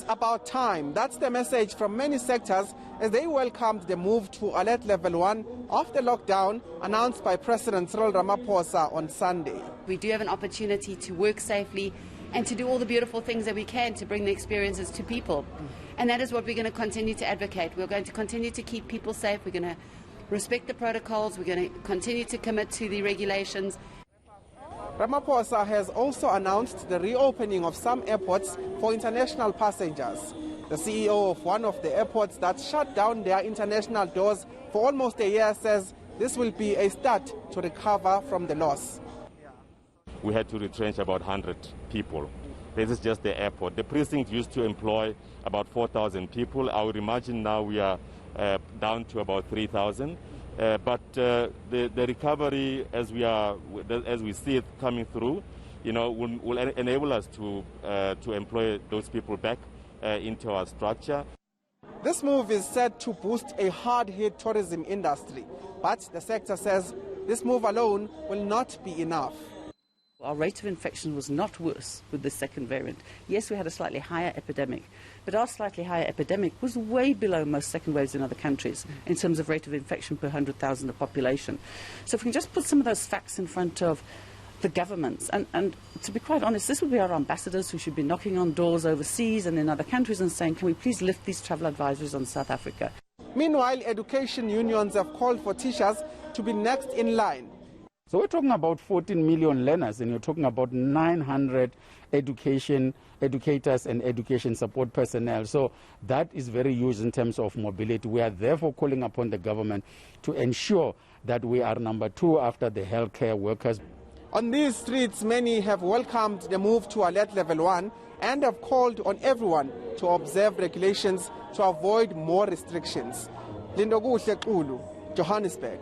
It's about time. That's the message from many sectors as they welcomed the move to Alert Level 1 of the lockdown announced by President Cyril Ramaphosa on Sunday. We do have an opportunity to work safely and to do all the beautiful things that we can to bring the experiences to people. And that is what we're going to continue to advocate. We're going to continue to keep people safe. We're going to respect the protocols. We're going to continue to commit to the regulations. Ramaphosa has also announced the reopening of some airports for international passengers. The CEO of one of the airports that shut down their international doors for almost a year says this will be a start to recover from the loss. We had to retrench about 100 people. This is just the airport. The precinct used to employ about 4,000 people. I would imagine now we are down to about 3,000. But the recovery, as we see it coming through, will enable us to employ those people back into our structure. This move is said to boost a hard-hit tourism industry, but the sector says this move alone will not be enough. Our rate of infection was not worse with the second variant. Yes, we had a slightly higher epidemic, but our slightly higher epidemic was way below most second waves in other countries in terms of rate of infection per 100,000 of population. So if we can just put some of those facts in front of the governments, and to be quite honest, this would be our ambassadors who should be knocking on doors overseas and in other countries and saying, can we please lift these travel advisories on South Africa? Meanwhile, education unions have called for teachers to be next in line. So we're talking about 14 million learners, and you're talking about 900 educators and education support personnel. So that is very huge in terms of mobility. We are therefore calling upon the government to ensure that we are number 2 after the healthcare workers. On these streets, many have welcomed the move to Alert Level 1 and have called on everyone to observe regulations to avoid more restrictions. Lindokuhle Xulu, Johannesburg.